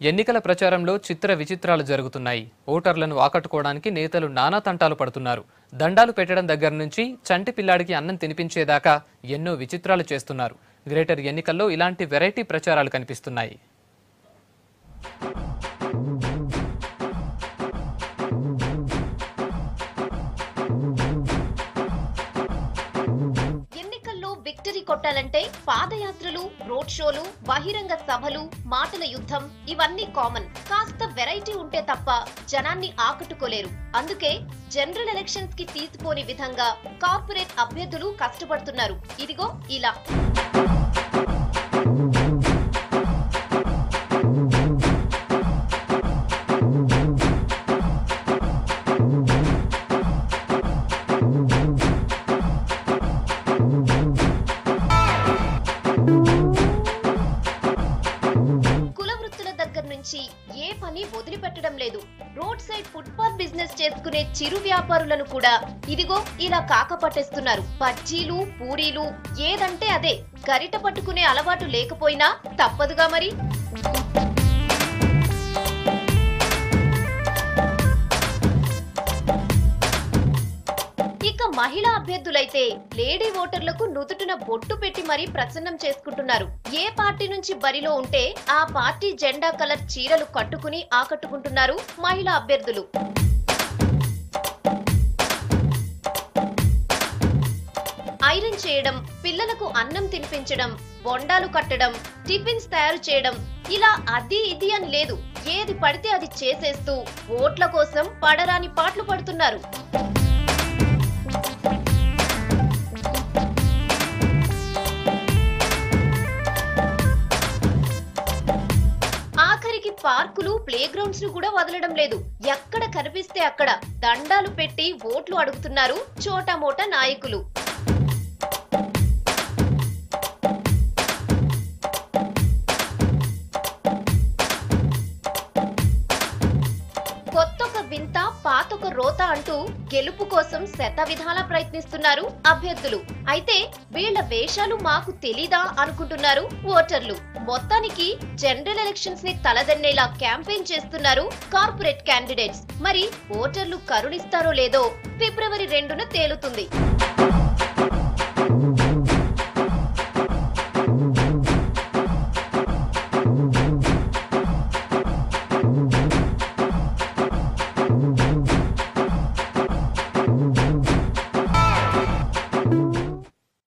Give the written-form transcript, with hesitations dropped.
ఎన్నికల ప్రచారంలో చిత్ర విచిత్రాలు జరుగుతున్నాయి. ఓటర్లను ఆకట్టుకోవడానికి నేతలు నానా తంటాలు పడుతున్నారు. దండాలు పెట్టడం దగ్గర నుంచి చంటి పిల్లాడికి అన్నం తినిపించేదాకా ఎన్నో విచిత్రాలు చేస్తున్నారు. గ్రేటర్ ఎన్నికల్లో ఇలాంటి వెరైటీ ప్రచారాలు కనిపిస్తున్నాయి. విక్టరీ కొట్టాలంటే పాదయాత్రలు, రోడ్ షోలు, బహిరంగ సభలు, మాటల యుద్ధం ఇవన్నీ కామన్. కాస్త వెరైటీ ఉంటే తప్ప జనాన్ని ఆకట్టుకోలేరు. అందుకే జనరల్ ఎలక్షన్స్ కి తీసిపోని విధంగా కార్పొరేట్ అభ్యర్థులు కష్టపడుతున్నారు. ఇదిగో ఇలా. ఏ పని వదిలిపెట్టడం లేదు. రోడ్ సైడ్ ఫుట్పాత్ బిజినెస్ చేసుకునే చిరు వ్యాపారులను కూడా ఇదిగో ఇలా కాకపట్టేస్తున్నారు. బజ్జీలు, పూరీలు ఏదంటే అదే. గరిట పట్టుకునే అలవాటు లేకపోయినా తప్పదుగా మరి. ఇక మహిళా అభ్యర్థులైతే లేడీ ఓటర్లకు నుదుటిన బొట్టు పెట్టి మరీ ప్రసన్నం చేసుకుంటున్నారు. ఏ పార్టీ నుంచి బరిలో ఉంటే ఆ పార్టీ జెండా కలర్ చీరలు కట్టుకుని ఆకట్టుకుంటున్నారు మహిళా అభ్యర్థులు. ఐరన్ చేయడం, పిల్లలకు అన్నం తినిపించడం, బొండాలు కట్టడం, టిఫిన్స్ తయారు చేయడం, ఇలా అది ఇది అని లేదు. ఏది పడితే అది చేసేస్తూ ఓట్ల కోసం పడరాని పాటలు పడుతున్నారు. పార్కులు, ప్లే గ్రౌండ్స్ ను కూడా వదలడం లేదు. ఎక్కడ కనిపిస్తే అక్కడ దండాలు పెట్టి ఓట్లు అడుగుతున్నారు చోటా మోటా నాయకులు. కొత్తొక వింత, పాతొక రోత అంటూ గెలుపు కోసం శతవిధాలా ప్రయత్నిస్తున్నారు అభ్యర్థులు. అయితే వీళ్ల వేషాలు మాకు తెలీదా అనుకుంటున్నారు ఓటర్లు. మొత్తానికి జనరల్ ఎలక్షన్స్ ని తలదన్నేలా క్యాంపెయిన్ చేస్తున్నారు కార్పొరేట్ క్యాండిడేట్స్. మరి ఓటర్లు కరుణిస్తారో లేదో ఫిబ్రవరి 2న తేలుతుంది.